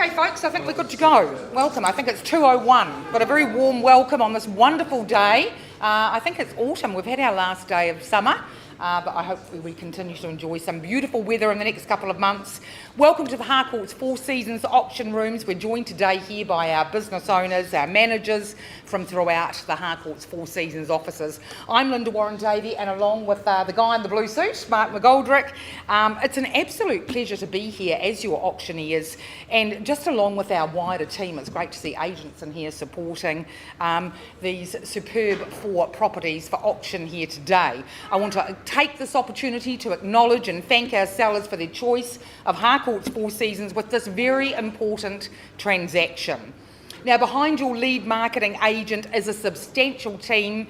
Okay, folks, I think we're good to go. Welcome. I think it's 2:01, but a very warm welcome on this wonderful day. I think it's autumn. We've had our last day of summer, but I hope we continue to enjoy some beautiful weather in the next couple of months. Welcome to the Harcourts Four Seasons auction rooms. We're joined today here by our business owners, our managers from throughout the Harcourts Four Seasons offices. I'm Linda Warren-Davey, and along with the guy in the blue suit, Mark McGoldrick, it's an absolute pleasure to be here as your auctioneers, and just along with our wider team. It's great to see agents in here supporting these superb four properties for auction here today. I want to take this opportunity to acknowledge and thank our sellers for their choice of Harcourts Four Seasons with this very important transaction. Now, behind your lead marketing agent is a substantial team.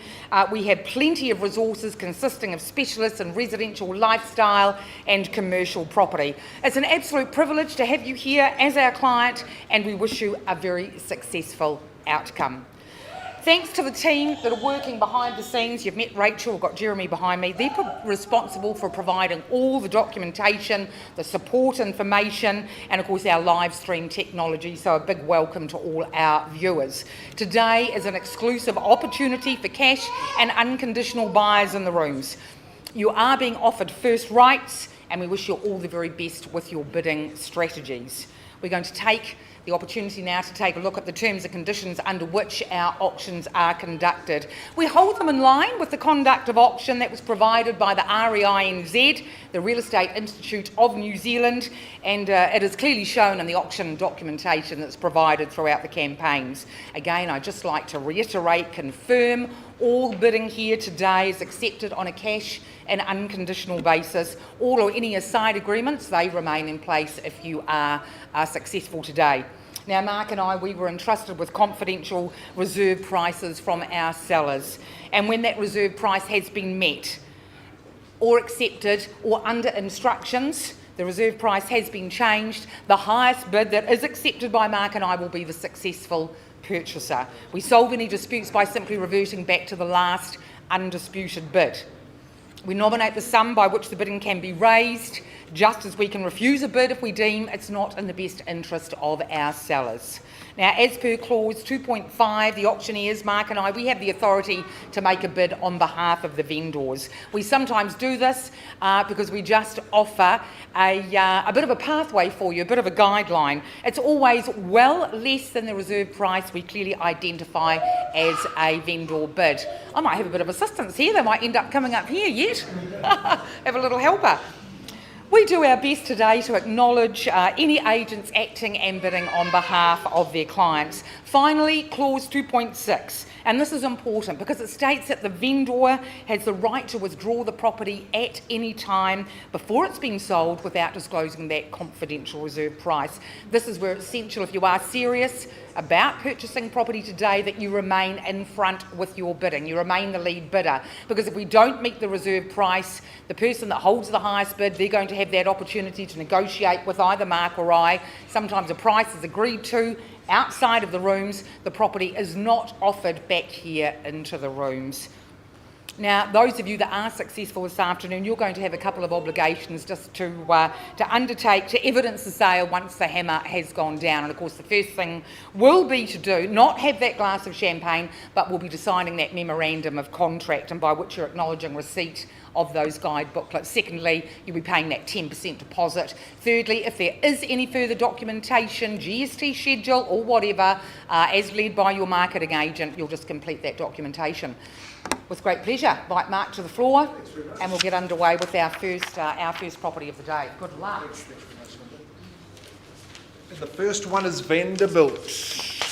We have plenty of resources consisting of specialists in residential, lifestyle and commercial property. It's an absolute privilege to have you here as our client, and we wish you a very successful outcome. Thanks to the team that are working behind the scenes. You've met Rachel, we've got Jeremy behind me. They're responsible for providing all the documentation, the support information, and of course our live stream technology. So a big welcome to all our viewers. Today is an exclusive opportunity for cash and unconditional buyers in the rooms. You are being offered first rights, and we wish you all the very best with your bidding strategies. We're going to take the opportunity now to take a look at the terms and conditions under which our auctions are conducted. We hold them in line with the conduct of auction that was provided by the REINZ, the Real Estate Institute of New Zealand, and it is clearly shown in the auction documentation that's provided throughout the campaigns. Again, I'd just like to reiterate, confirm, all bidding here today is accepted on a cash and unconditional basis. All or any aside agreements, they remain in place if you are successful today. Now, Mark and I, we were entrusted with confidential reserve prices from our sellers. And when that reserve price has been met or accepted or under instructions, the reserve price has been changed, the highest bid that is accepted by Mark and I will be the successful purchaser. We solve any disputes by simply reverting back to the last undisputed bid. We nominate the sum by which the bidding can be raised, just as we can refuse a bid if we deem it's not in the best interest of our sellers. Now, as per clause 2.5, the auctioneers, Mark and I, we have the authority to make a bid on behalf of the vendors. We sometimes do this because we just offer a bit of a pathway for you, a bit of a guideline. It's always well less than the reserve price we clearly identify as a vendor bid. I might have a bit of assistance here. They might end up coming up here yet. Have a little helper. We do our best today to acknowledge any agents acting and bidding on behalf of their clients. Finally, clause 2.6, and this is important because it states that the vendor has the right to withdraw the property at any time before it's been sold without disclosing that confidential reserve price. This is where it's essential, if you are serious about purchasing property today, that you remain in front with your bidding. You remain the lead bidder, because if we don't meet the reserve price, the person that holds the highest bid, they're going to have that opportunity to negotiate with either Mark or I. Sometimes a price is agreed to outside of the rooms. The property is not offered back here into the rooms. Now, those of you that are successful this afternoon, you're going to have a couple of obligations just to undertake to evidence the sale once the hammer has gone down. And of course, the first thing will be to do, not have that glass of champagne, but we'll be signing that memorandum of contract, and by which you're acknowledging receipt of those guide booklets. Secondly, you'll be paying that 10% deposit. Thirdly, if there is any further documentation, GST schedule or whatever, as led by your marketing agent, you'll just complete that documentation. With great pleasure, invite Mark to the floor, and we'll get underway with our first property of the day. Good luck. And the first one is Vanderbilt.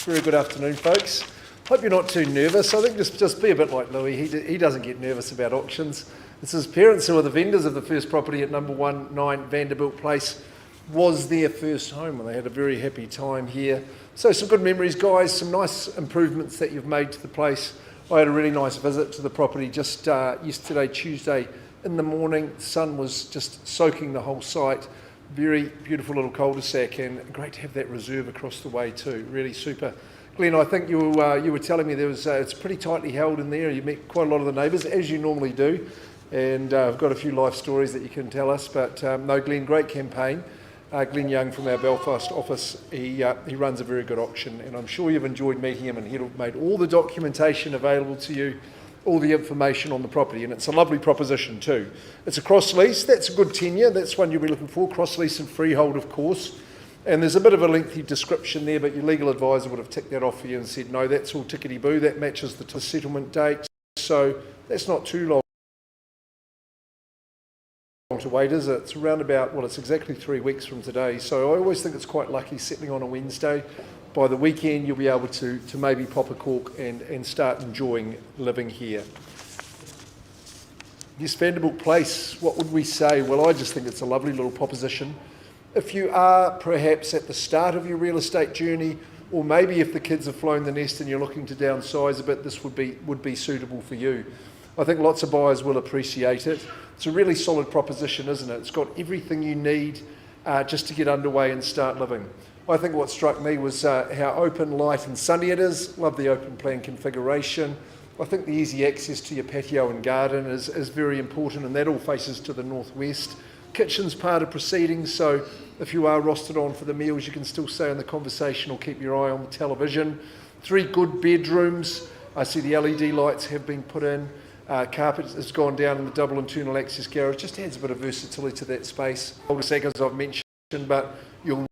Very good afternoon, folks. Hope you're not too nervous. I think just be a bit like Louis. He doesn't get nervous about auctions. It's his parents who are the vendors of the first property at number 19 Vanderbilt Place. Was their first home, and they had a very happy time here. So some good memories, guys. Some nice improvements that you've made to the place. I had a really nice visit to the property just yesterday, Tuesday in the morning. The sun was just soaking the whole site. Very beautiful little cul-de-sac, and great to have that reserve across the way too. Really super. Glenn, I think you were telling me it's pretty tightly held in there. You met quite a lot of the neighbours, as you normally do, and I've got a few life stories that you can tell us. But no, Glenn, great campaign. Glenn Young from our Belfast office. He runs a very good auction, and I'm sure you've enjoyed meeting him, and he'll have made all the documentation available to you, all the information on the property, and it's a lovely proposition too. It's a cross lease, that's a good tenure, that's one you'll be looking for, cross lease and freehold of course. And there's a bit of a lengthy description there, but your legal advisor would have ticked that off for you and said, no, that's all tickety-boo, that matches the settlement date. So that's not too long to wait, is it? It's around about, well, it's exactly 3 weeks from today. So I always think it's quite lucky settling on a Wednesday. By the weekend, you'll be able to maybe pop a cork and start enjoying living here. Yes, Vanderbilt Place, what would we say? Well, I just think it's a lovely little proposition. If you are perhaps at the start of your real estate journey, or maybe if the kids have flown the nest and you're looking to downsize a bit, this would be suitable for you. I think lots of buyers will appreciate it. It's a really solid proposition, isn't it? It's got everything you need just to get underway and start living. I think what struck me was how open, light and sunny it is. Love the open plan configuration. I think the easy access to your patio and garden is very important, and that all faces to the northwest. Kitchen's part of proceedings, so if you are rostered on for the meals, you can still stay in the conversation or keep your eye on the television. 3 good bedrooms. I see the LED lights have been put in. Carpet has gone down in the double internal access garage. Just adds a bit of versatility to that space. Cul-de-sac, as I've mentioned, but you're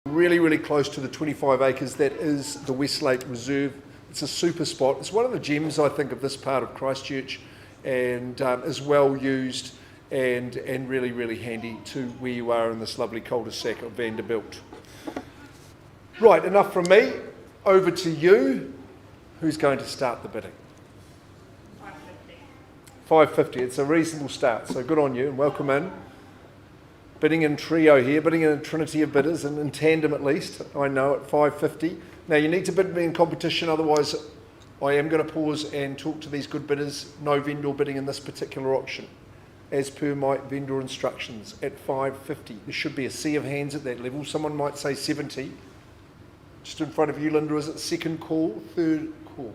really close to the 25 acres that is the Westlake Reserve. It's a super spot. It's one of the gems, I think, of this part of Christchurch, and is well used and really handy to where you are in this lovely cul-de-sac of Vanderbilt. Right, enough from me. Over to you. Who's going to start the bidding? 550. It's a reasonable start, so good on you and welcome in. Bidding in trio here, bidding in a trinity of bidders, and in tandem at least, I know, at 550. Now you need to bid me in competition, otherwise I am going to pause and talk to these good bidders. No vendor bidding in this particular auction, as per my vendor instructions, at 550. There should be a sea of hands at that level. Someone might say 70. Just in front of you, Linda, is it second call, third call?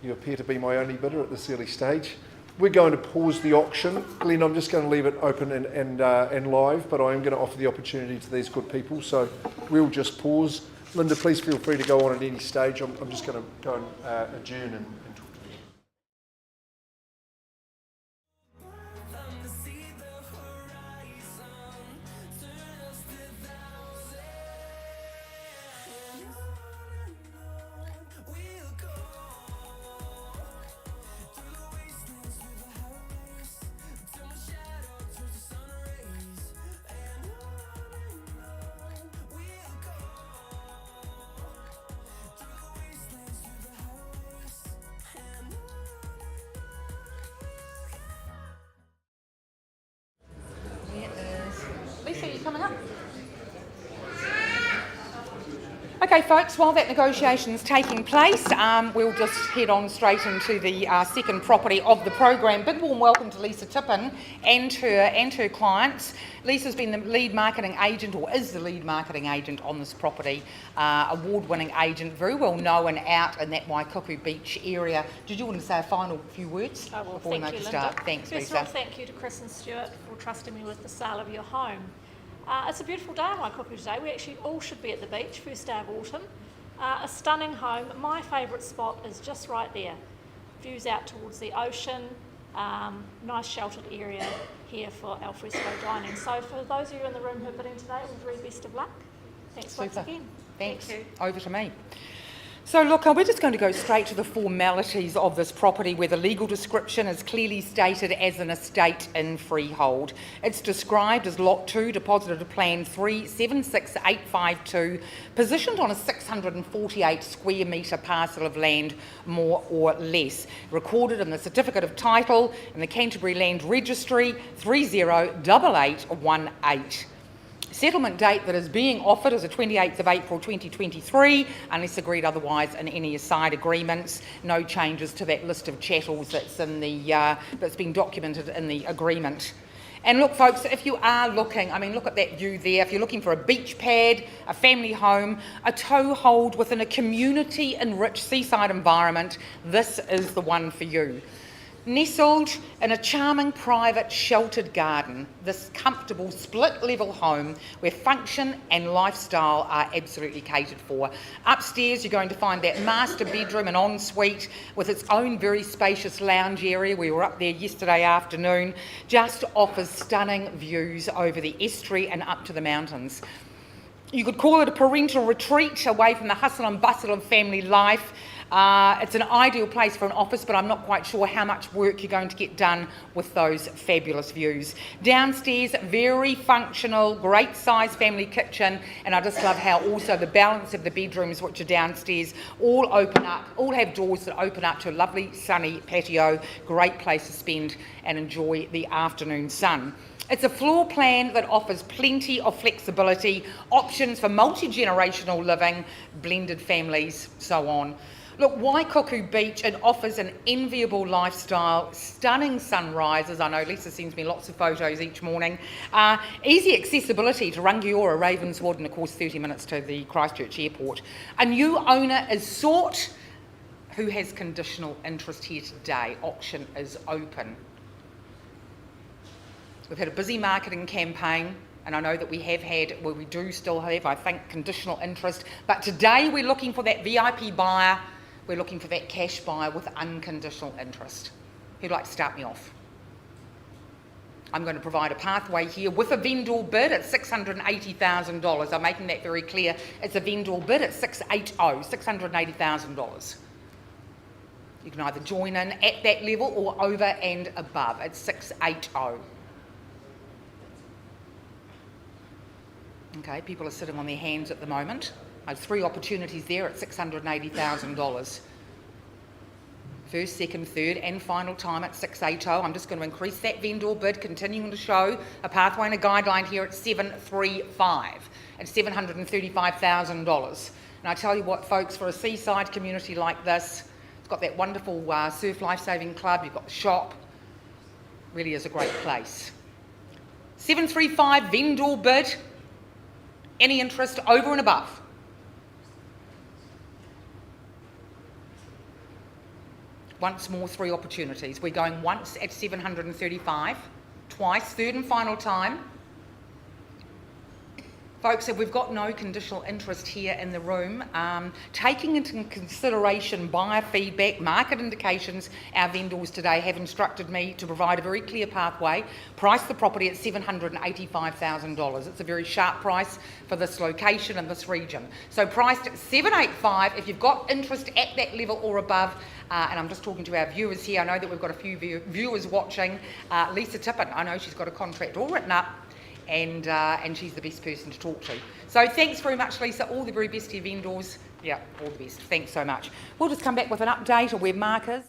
You appear to be my only bidder at this early stage. We're going to pause the auction. Glenn, I'm just going to leave it open and live, but I am going to offer the opportunity to these good people, so we'll just pause. Linda, please feel free to go on at any stage. I'm just going to go and adjourn and talk to you. Lisa, are you coming up? Okay folks, while that negotiation's taking place, we'll just head on straight into the second property of the program. Big warm welcome to Lisa Tippin and her clients. Lisa's been the lead marketing agent, or is the lead marketing agent on this property, award-winning agent, very well known out in that Waikuku beach area. Did you want to say a final few words before we make a start? Thanks, First Lisa. of all, thank you to Chris and Stuart for trusting me with the sale of your home. It's a beautiful day in Waikuku today. We actually all should be at the beach, first day of autumn. A stunning home. My favourite spot is just right there. Views out towards the ocean, nice sheltered area here for alfresco dining. So for those of you in the room who are bidding today, all the very best of luck. Thanks once again. Thanks. Thank you. Over to me. So look, we're just going to go straight to the formalities of this property, where the legal description is clearly stated as an estate in freehold. It's described as Lot 2, deposited to Plan 376852, positioned on a 648 square metre parcel of land, more or less. Recorded in the Certificate of Title in the Canterbury Land Registry 308818. Settlement date that is being offered is the 28th of April 2023, unless agreed otherwise in any aside agreements. No changes to that list of chattels that's in the that's been documented in the agreement. And look, folks, if you are looking, I mean, look at that view there. If you're looking for a beach pad, a family home, a toehold within a community-enriched seaside environment, this is the one for you. Nestled in a charming private sheltered garden, this comfortable split level home where function and lifestyle are absolutely catered for. Upstairs you're going to find that master bedroom and ensuite with its own very spacious lounge area. We were up there yesterday afternoon. Just offers stunning views over the estuary and up to the mountains. You could call it a parental retreat away from the hustle and bustle of family life. It's an ideal place for an office, but I'm not quite sure how much work you're going to get done with those fabulous views. Downstairs, very functional, great size family kitchen, and I just love how also the balance of the bedrooms which are downstairs all open up, all have doors that open up to a lovely sunny patio, great place to spend and enjoy the afternoon sun. It's a floor plan that offers plenty of flexibility, options for multi-generational living, blended families, so on. Look, Waikuku Beach, it offers an enviable lifestyle, stunning sunrises. I know Lisa sends me lots of photos each morning. Easy accessibility to Rangiora, Ravenswood, and of course 30 minutes to the Christchurch airport. A new owner is sought who has conditional interest here today. Auction is open. We've had a busy marketing campaign, and I know that we have had, well, we do still have, I think, conditional interest. But today we're looking for that VIP buyer. We're looking for that cash buyer with unconditional interest. Who'd like to start me off? I'm going to provide a pathway here with a vendor bid at $680,000. I'm making that very clear. It's a vendor bid at $680,000. You can either join in at that level or over and above. It's $680,000. Okay, people are sitting on their hands at the moment. I have 3 opportunities there at $680,000. First, second, third and final time at $680,000. I'm just going to increase that vendor bid, continuing to show a pathway and a guideline here at $735,000, at $735,000. And I tell you what, folks, for a seaside community like this, it's got that wonderful surf lifesaving club, you've got the shop, really is a great place. $735,000 vendor bid. Any interest over and above? Once more, 3 opportunities. We're going once at $735,000, twice, third and final time. Folks, if we've got no conditional interest here in the room, taking into consideration buyer feedback, market indications, our vendors today have instructed me to provide a very clear pathway, price the property at $785,000. It's a very sharp price for this location and this region. So priced at $785,000, if you've got interest at that level or above, and I'm just talking to our viewers here, I know that we've got a few viewers watching. Lisa Tippin, I know she's got a contract all written up, and she's the best person to talk to. So thanks very much, Lisa. All the very best to your vendors. Yeah, all the best. Thanks so much. We'll just come back with an update of web markers.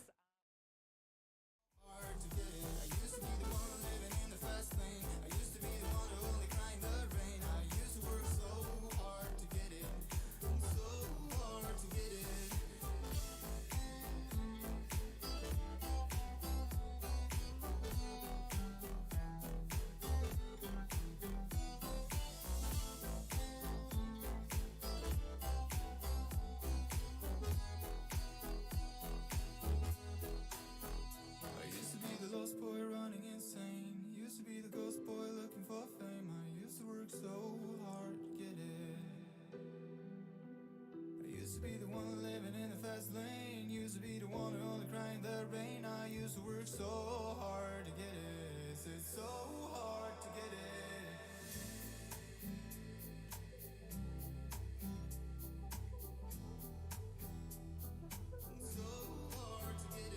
Be the one living in the fast lane. Used to be the one who only cried in the rain. I used to work so hard to get it. It's so hard to get it. So hard to get it.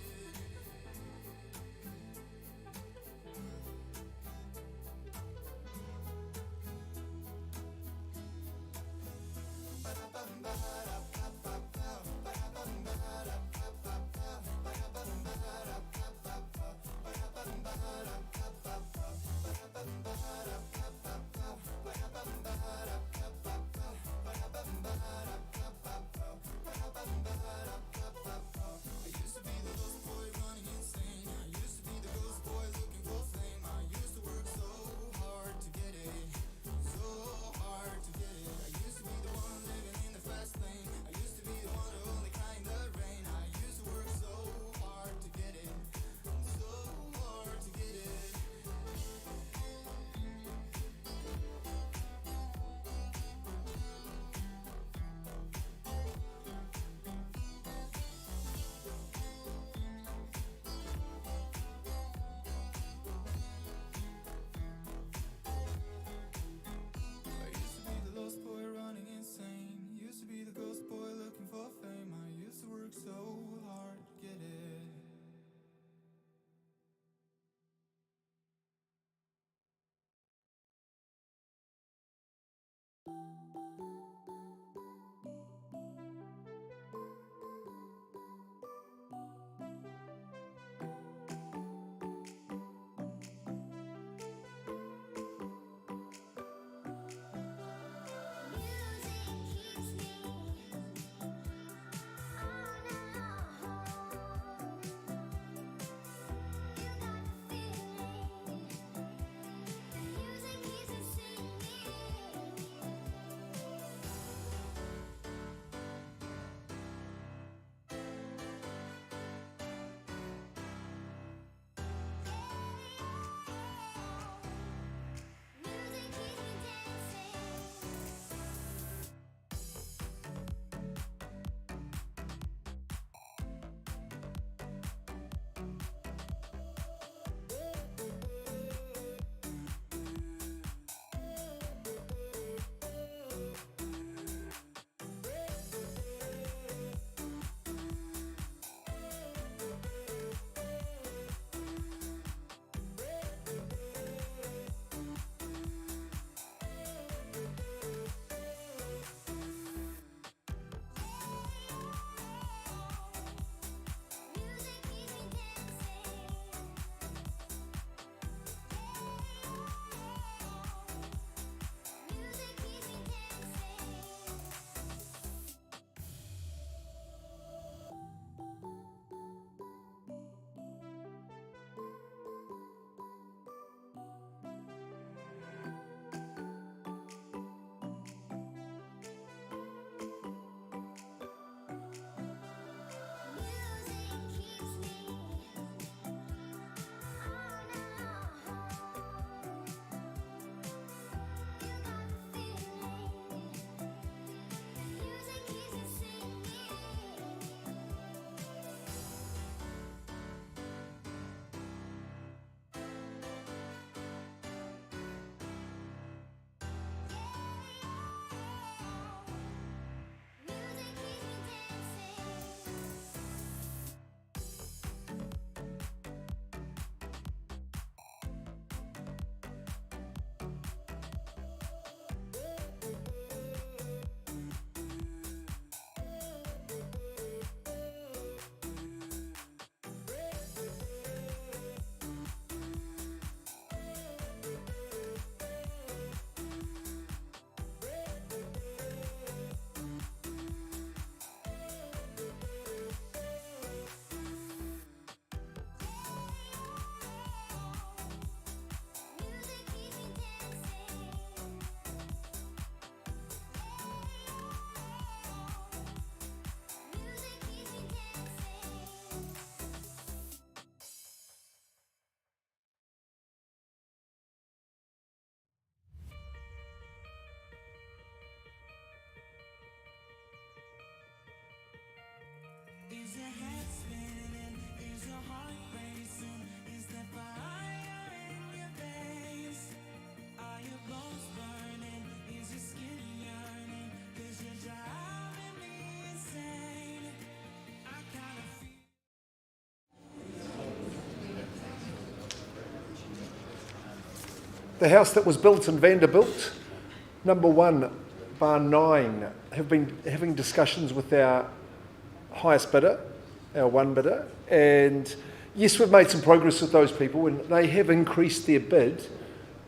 the house that was built in Vanderbilt, number 1, bar 9, have been having discussions with our highest bidder, our one bidder, and yes, we've made some progress with those people, and they have increased their bid,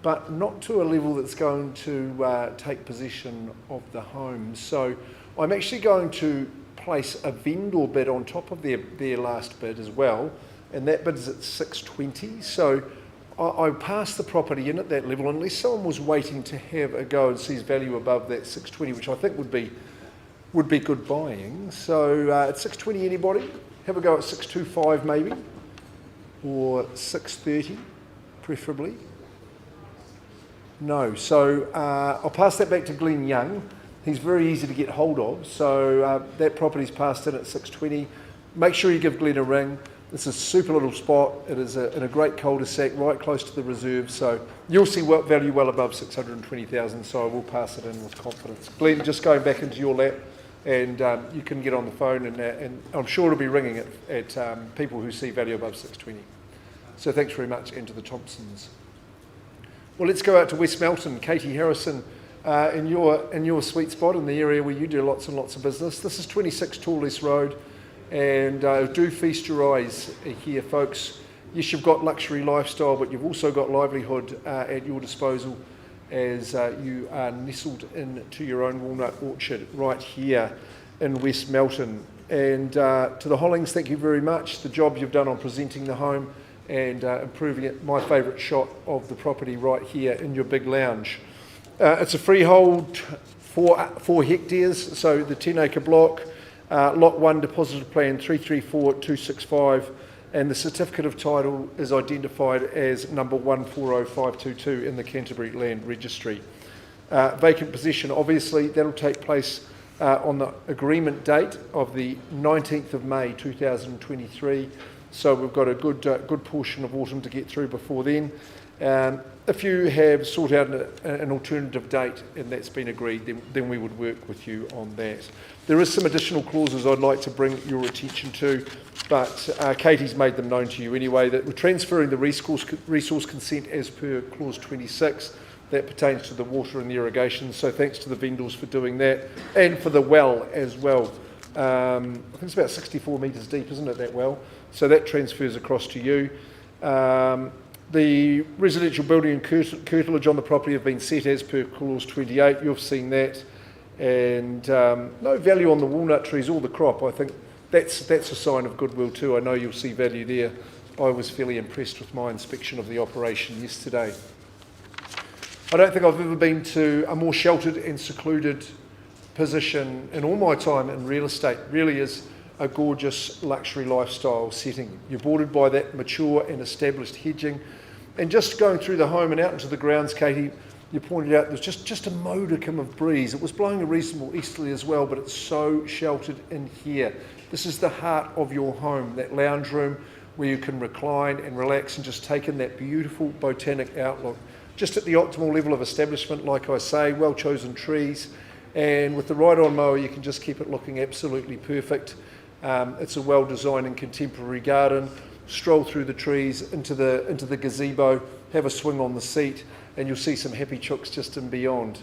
but not to a level that's going to take possession of the home. So I'm actually going to place a vendor bid on top of their last bid as well, and that bid is at 620. So I passed the property in at that level unless someone was waiting to have a go and sees value above that 620, which I think would be good buying. So at 620, anybody? Have a go at 625 maybe, or 630 preferably. No, so I'll pass that back to Glenn Young. He's very easy to get hold of, so that property's passed in at 620. Make sure you give Glenn a ring. It's a super little spot. It is in a great cul-de-sac, right close to the reserve, so you'll see value well above 620,000, so I will pass it in with confidence. Glenn, just going back into your lap, and you can get on the phone, and I'm sure it'll be ringing at people who see value above 620. So thanks very much, and to the Thompsons. Well, let's go out to West Melton. Katie Harrison, in your sweet spot in the area where you do lots and lots of business. This is 26 Tallest Road, and do feast your eyes here, folks. Yes, you've got luxury lifestyle, but you've also got livelihood at your disposal as you are nestled into your own walnut orchard right here in West Melton. And to the Hollings, thank you very much. The job you've done on presenting the home and improving it. My favourite shot of the property right here in your big lounge. It's a freehold, 4 hectares, so the 10-acre block, lot 1 deposited plan 334265, and the certificate of title is identified as number 140522 in the Canterbury Land Registry. Vacant possession, obviously, that'll take place on the agreement date of the 19th of May 2023. So we've got a good portion of autumn to get through before then. If you have sought out an alternative date and that's been agreed, then we would work with you on that. There is some additional clauses I'd like to bring your attention to, but Katie's made them known to you anyway, that we're transferring the resource consent as per clause 26. That pertains to the water and the irrigation, so thanks to the vendors for doing that, and for the well as well. I think it's about 64 metres deep, isn't it, that well? So that transfers across to you. The residential building and curtilage on the property have been set as per clause 28. You've seen that. And no value on the walnut trees or the crop. I think that's a sign of goodwill too. I know you'll see value there. I was fairly impressed with my inspection of the operation yesterday. I don't think I've ever been to a more sheltered and secluded position in all my time in real estate. Really is a gorgeous luxury lifestyle setting. You're bordered by that mature and established hedging. And just going through the home and out into the grounds, Katie, you pointed out there's just a modicum of breeze. It was blowing a reasonable easterly as well, but it's so sheltered in here. This is the heart of your home, that lounge room where you can recline and relax and just take in that beautiful botanic outlook. Just at the optimal level of establishment, like I say, well-chosen trees. And with the ride-on mower, you can just keep it looking absolutely perfect. It's a well-designed and contemporary garden. Stroll through the trees into the gazebo, have a swing on the seat, and you'll see some happy chooks just and beyond.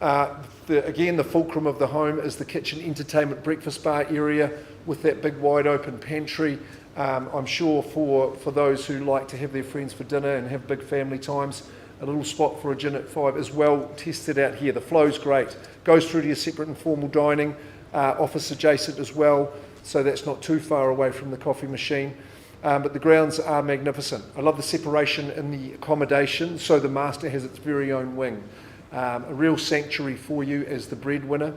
Again, the fulcrum of the home is the kitchen entertainment breakfast bar area with that big wide open pantry. I'm sure for those who like to have their friends for dinner and have big family times, a little spot for a gin at 5 is well tested out here. The flow's great. Goes through to your separate and formal dining, office adjacent as well, so that's not too far away from the coffee machine. But the grounds are magnificent. I love the separation in the accommodation, so the master has its very own wing. A real sanctuary for you as the breadwinner.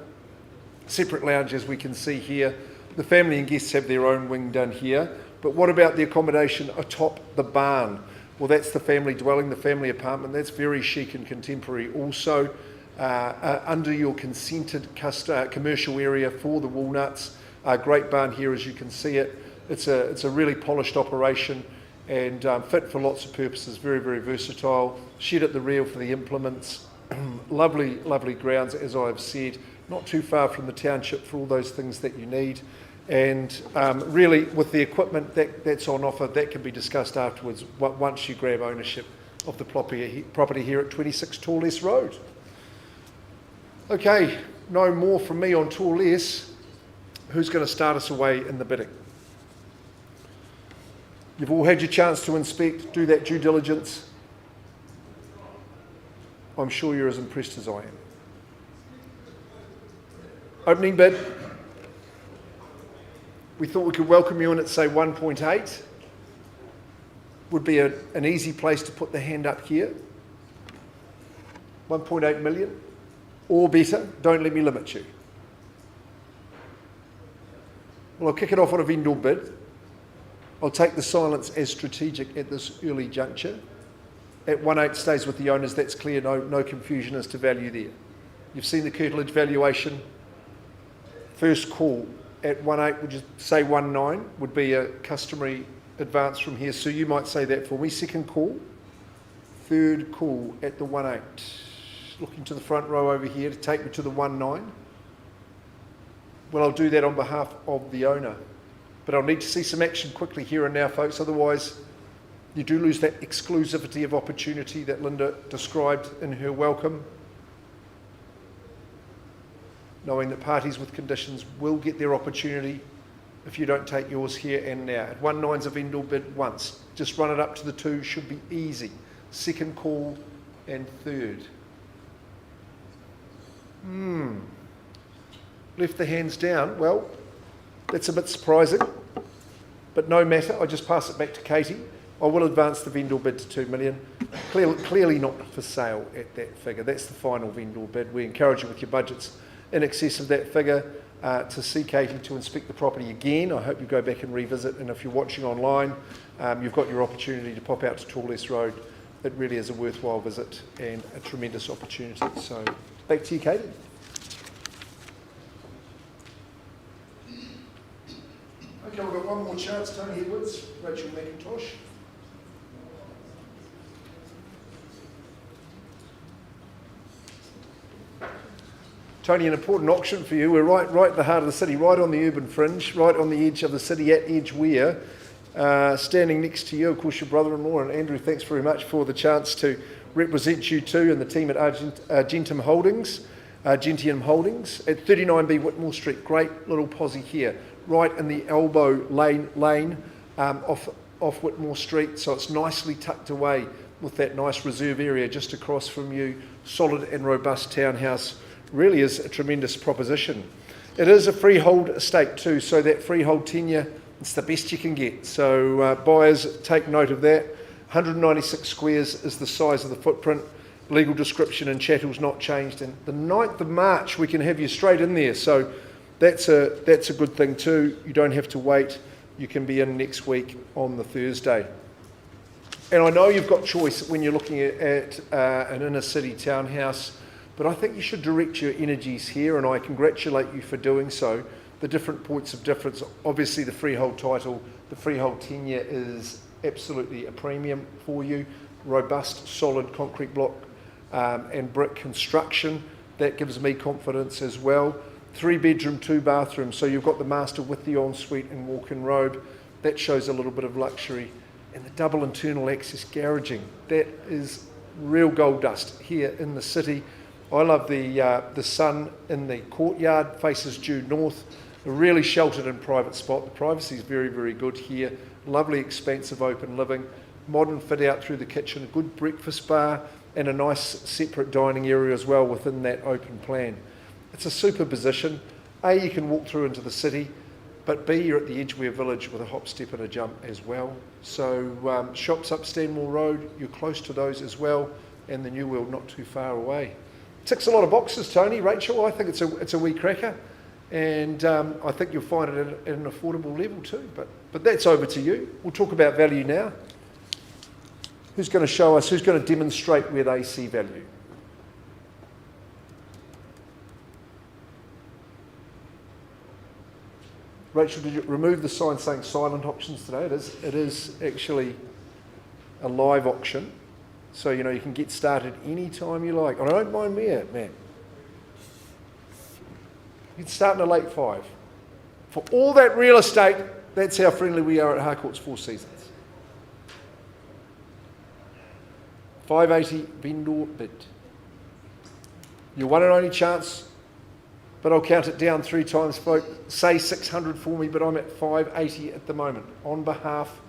Separate lounge, as we can see here. The family and guests have their own wing done here. But what about the accommodation atop the barn? Well, that's the family dwelling, the family apartment. That's very chic and contemporary. Also, under your consented commercial area for the walnuts. Great barn here, as you can see it. It's a really polished operation and fit for lots of purposes. Very, very versatile. Shed at the rear for the implements. Lovely, lovely grounds, as I've said. Not too far from the township for all those things that you need. And really, with the equipment that's on offer, that can be discussed afterwards once you grab ownership of the property here at 26 Torless Road. Okay, no more from me on Torless. Who's going to start us away in the bidding? You've all had your chance to inspect, do that due diligence. I'm sure you're as impressed as I am. Opening bid. We thought we could welcome you in at, say, 1.8. Would be an easy place to put the hand up here. 1.8 million. Or better, don't let me limit you. Well, I'll kick it off on a vendor bid. I'll take the silence as strategic at this early juncture. At 1.8 stays with the owners, that's clear, no confusion as to value there. You've seen the curtilage valuation. First call at 1.8, would you say 1.9 would be a customary advance from here? So you might say that for me. Second call. Third call at the 1.8. Looking to the front row over here to take me to the 1.9. Well, I'll do that on behalf of the owner. But I'll need to see some action quickly here and now, folks. Otherwise, you do lose that exclusivity of opportunity that Linda described in her welcome. Knowing that parties with conditions will get their opportunity if you don't take yours here and now. At 1.9's a vendor bid once. Just run it up to the 2, should be easy. Second call and third. Left the hands down. Well, that's a bit surprising, but no matter. I just pass it back to Katie. I will advance the vendor bid to 2 million. Clearly not for sale at that figure. That's the final vendor bid. We encourage you with your budgets in excess of that figure to see Katie to inspect the property again. I hope you go back and revisit, and if you're watching online, you've got your opportunity to pop out to Torless Road. It really is a worthwhile visit and a tremendous opportunity. So back to you, Katie. Okay, we've got one more chance. Tony Edwards, Rachel McIntosh. Tony, an important auction for you. We're right at the heart of the city, right on the urban fringe, right on the edge of the city at Edgeware. Standing next to you, of course, your brother-in-law, and Andrew, thanks very much for the chance to represent you too and the team at Gentium Holdings at 39B Whitmore Street. Great little posse here, right in the elbow lane off Whitmore Street, so it's nicely tucked away with that nice reserve area just across from you. Solid and robust townhouse. Really is a tremendous proposition. It is a freehold estate too, so that freehold tenure, it's the best you can get. So buyers, take note of that. 196 squares is the size of the footprint. Legal description and chattel's not changed. And the 9th of March, we can have you straight in there. So that's a good thing too. You don't have to wait. You can be in next week on the Thursday. And I know you've got choice when you're looking at an inner city townhouse, but I think you should direct your energies here, and I congratulate you for doing so. The different points of difference, obviously the freehold title, the freehold tenure is absolutely a premium for you. Robust, solid concrete block and brick construction. That gives me confidence as well. 3-bedroom, 2-bathroom, so you've got the master with the ensuite and walk-in robe. That shows a little bit of luxury. And the double internal access garaging, that is real gold dust here in the city. I love the sun in the courtyard, faces due north, a really sheltered and private spot. The privacy is very, very good here. Lovely, expansive open living, modern fit out through the kitchen, a good breakfast bar, and a nice separate dining area as well within that open plan. It's a super position. A, you can walk through into the city, but B, you're at the Edgeware village with a hop, step and a jump as well. So shops up Stanmore Road, you're close to those as well, and the New World not too far away. Ticks a lot of boxes, Tony. Rachel, I think it's a wee cracker, and I think you'll find it at an affordable level too. But that's over to you. We'll talk about value now. Who's going to show us, who's going to demonstrate where they see value? Rachel, did you remove the sign saying silent auctions today? It is actually a live auction. So, you know, you can get started any time you like. And I don't mind me, man. You can start in a late 5. For all that real estate, that's how friendly we are at Harcourts 4 Seasons. 580 vendor bid. Your one and only chance, but I'll count it down 3 times, folks. Say 600 for me, but I'm at 580 at the moment. On behalf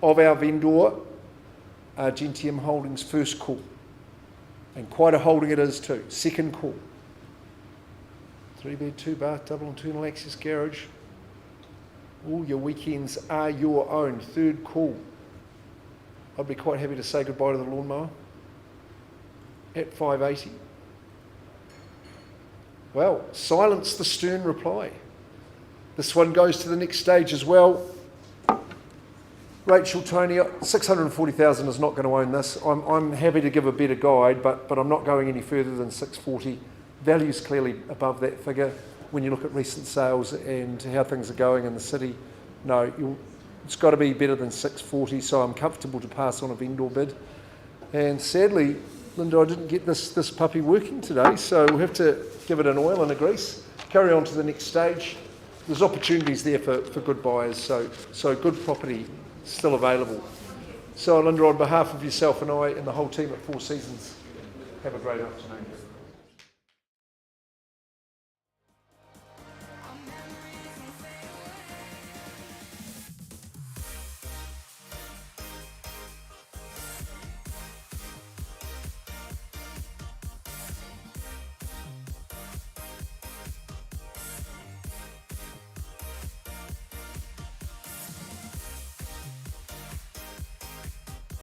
of our vendor, Gentium Holdings, first call. And quite a holding it is too. Second call. 3-bed, 2-bath, double internal access garage. All your weekends are your own. Third call. I'd be quite happy to say goodbye to the lawnmower at 580. Well, silence the stern reply. This one goes to the next stage as well. Rachel, Tony, 640,000 is not going to own this. I'm happy to give a better guide, but I'm not going any further than 640. Value's clearly above that figure. When you look at recent sales and how things are going in the city, no, it's got to be better than 640, so I'm comfortable to pass on a vendor bid. And sadly, Linda, I didn't get this puppy working today, so we'll have to give it an oil and a grease. Carry on to the next stage. There's opportunities there for good buyers, so good property still available. So Linda, on behalf of yourself and I and the whole team at Four Seasons, have a great afternoon.